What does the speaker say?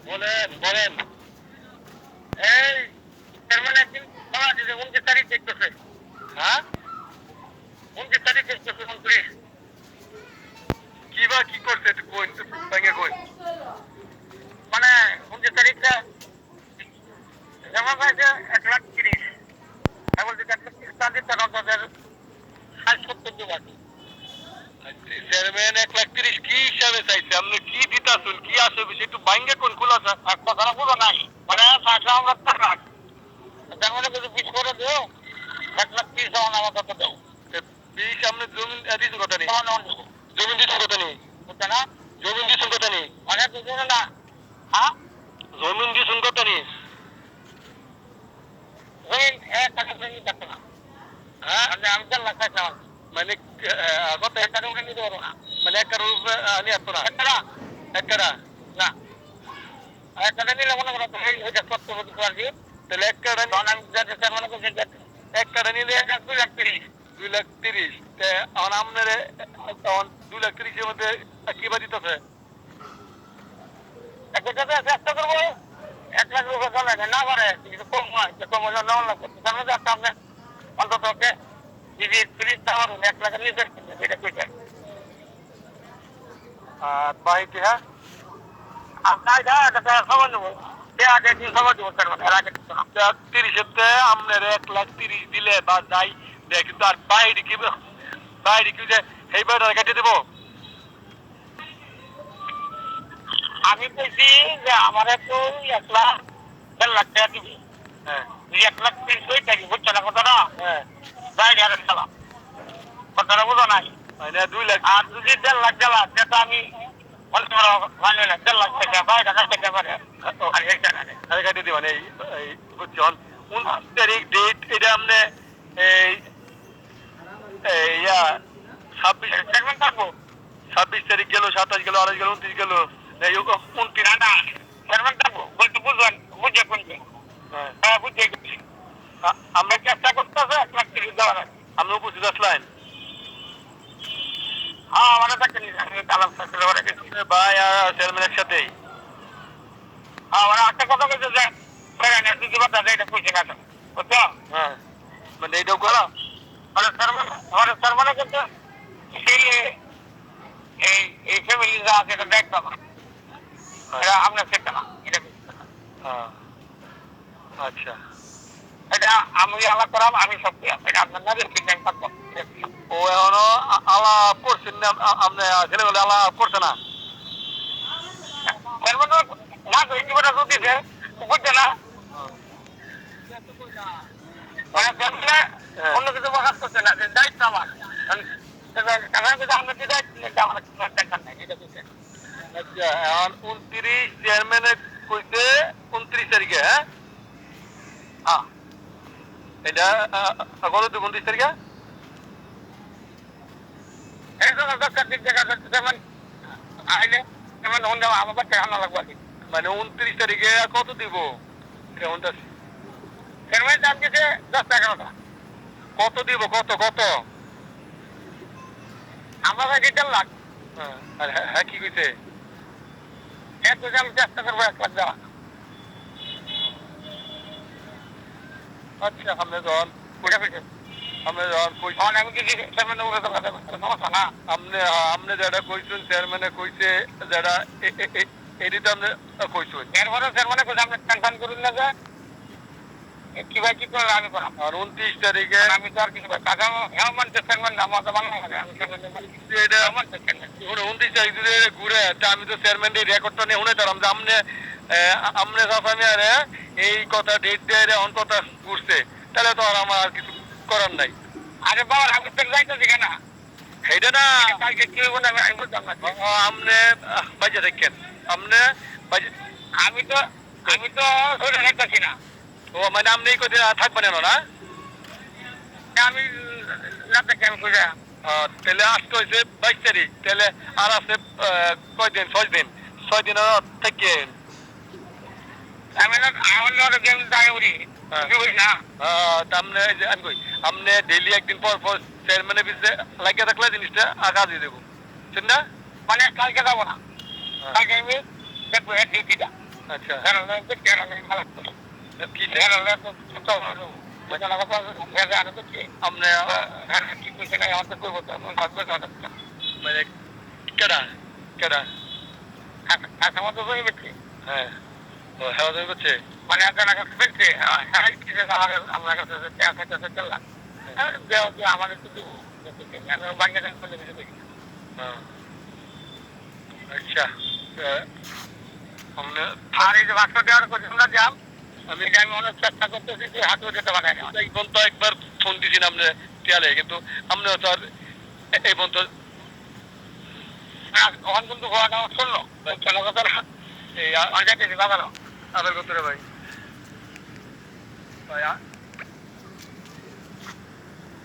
বলেন বলেন। এই চেয়ারম্যান একদিন বলা আছে যে 29 তারিখ দেখতেছে। হ্যাঁ 29 তারিখ দেখতেছে 29। কি বা কি করছে একটু কই, ভেঙে কই। মানে 29 তারিখটা জমা পাইছে 1,30,000। এখন যদি 1,30,000 টা দিতে তাদের 60-70 দিব আর কি। চেয়ারম্যান 1,30,000 কি হিসাবে চাইছে? আপনি কি দিতাছেন? কি আছে বিষয় একটু ভাঙ্গে কোন খোলাসা কথাটা বলো নাই। মানে টাকা আমরা টাকা তার মানে যদি 20 করে দিও 1,30,000 আমার কত দাও? 20 আপনি জমিন দিয়েছেন কথা নেই। জমিন দিয়েছেন কথা নেই বুঝছে না? জমিন দিয়েছেন কথা নেই মানে দুজনে না। হ্যাঁ জমিন দিয়েছেন কথা নেই। জমিন 1 টাকা জমি থাকতো না। হ্যাঁ আমি 1,000,000 চাইছিলাম মানে কত 1 টাকা উঠে নিতে পারবো না। মানে 1 টাকার উপরে নিয়ে আসতো না। 1 টাকা 1 টাকা না 1 টাকা নিলে মনে করো ওইটা 70 হতে পারবি। তাহলে 1 টাকা আমি যাতে স্যার মনে করছি 1 টাকা নিলে 2,30,000 2,30,000 এখন আপনার 2,30,000 এর মধ্যে কি বা দিতেছে? চেষ্টা করবো 1,00,000 রুপে চলে না পারে কিন্তু কম হয় কম হলে 9,00,000 করতে তার মধ্যে একটা আপনি অন্তত যদি 30 টাকা 1,00,000 নিচে এটা কইছেন আর বাহিতে হ্যাঁ আপনার এটা খবর নেবো 30-এতে আপনার 1,30,000 দিলে বা যাই দেয় কিন্তু আর বাইরে কি যে এই বাইরে কেটে দেবো। আমি কইছি যে আমার একটু 1,00,000 টাকা দিবি। হ্যাঁ 1,30,000 ওই টাকি বুঝছো না কথাটা? হ্যাঁ বাইরে আর খেলা কথাটা বুঝো নাই 2 লাখ আর যদি 1,50,000 গেলা সেটা আমি বলতে পারো মানে 1,50,000 টাকা বাইরে কাটতে পারে আর এই টাকা আরে কাটে দিবেন এই বুঝছেন 29 তারিখ ডেট এটা আপনি এই 26 থাকবো 26 তারিখ গেল 27 গেল 28 গেল 29 গেল 29 না চেয়ারম্যান থাকবো বলতে বুঝবেন বুঝে কোনকে হ্যাঁ বুঝে গেছি আমরা চেষ্টা করতেছে 1,30,000 দেওয়ার আপনি উপস্থিত আসলেন। হ্যাঁ আমার থাকেন তালাম সার্কেলে ওরা গেছি ভাই আর চেয়ারম্যান একসাথেই। হ্যাঁ ওরা একটা কথা বলছে যে দুটি কথা এটা কইছে না বুঝছো? হ্যাঁ মানে এইটাও করো ওরা চেয়ারম্যানে কিন্তু এই ফ্যামিলি যা আছে এটা দেখতো না এটা আপনার চেষ্টা না এটা আচ্ছা এটা আমি আলাপ করাম আমি সব এটা আপনার না ঠিক থাকবো। ও এখনো আলাপ করছেন না আপনি ছেলেগুলো আলাপ করছে না না তো এই জীবনটা দিছে বুঝছে না অন্য কিছু প্রকাশ করছে না দায়িত্ব আমার আচ্ছা এখন 29 চেয়ারম্যানে কইছে 29 তারিখে হ্যাঁ এটা কত 29 তারিখে মানে 29 তারিখে কত দিব কেমনটা দাম দিতে 10-11টা কত দিব কত কত আমার কাছে 1,50,000 হ্যাঁ কি কইছে আমি চেষ্টা করবো 1,00,000 দেওয়া। আচ্ছা আপনি যখন আমি কি সমস্যা না আপনি যেটা কইছেন চেয়ারম্যানে কইছে যেটা এটি তো আপনি কইছেন এরপরে চেয়ারম্যানে কইছে আপনি টেনশন করুন না যে কি ভাই কি করলে আমি করাম আর 29 তারিখে আমি তো আর কিছু টাকা এমন চেয়ারম্যান নাম আছে বাংলা আমি 29 তারিখ যদি ঘুরে আমি তো চেয়ারম্যান এই রেকর্ডটা নিয়ে শুনে তারাম যে আপনি সাফামি আরে এই কথা ডেট দিয়ে এখন কথা ঘুরছে তাহলে তো আর আমার আর কিছু করার নাই। আরে বাবা আমি তো যাইতেছি কেন সেইটা না কালকে কি হইব না আমি বুঝলাম না আপনি বাজে দেখেন আপনি আমি তো ধরে রাখতেছি না ও মানে আপনি এই কদিন থাকবেন না আমি না দেখে আমি খুঁজে তাহলে আজকে হয়েছে 22 তারিখ তাহলে আর আছে কয়দিন 6 দিন 6 দিন থেকে আমি না আমার না গেম দাই উড়ি বুঝি না তামনে আমি কই আমনে ডেইলি একদিন পর পর চেয়ারম্যানের পিছে লাগিয়ে থাকলে জিনিসটা আগা দিয়ে দেবো ঠিক না? মানে কালকে যাবো না কালকে আমি দেখবো এর ডিউটিটা আচ্ছা কি আমনে মানে কেডা কেডা হ্যাঁ ও হেওয়া যাবে করছে মানে আপনার কাছে পেয়েছে আমার কাছে আমাদের কিছু বাংলাদেশ হ্যাঁ আচ্ছা আমনে আর এই যে বাক্স দেওয়ার কথা আমরা যাম আমি অনেক চেষ্টা করতেছি যে হাতেও যেতে পারে না এই পর্যন্ত একবার ফোন দিয়েছিলাম আপনি টিয়ালে কিন্তু আপনি তো আর এই পর্যন্ত তখন কিন্তু ঘোড়াটা শুনলো কেন কথা না এই বাজানো আবার কত রে ভাই ভাই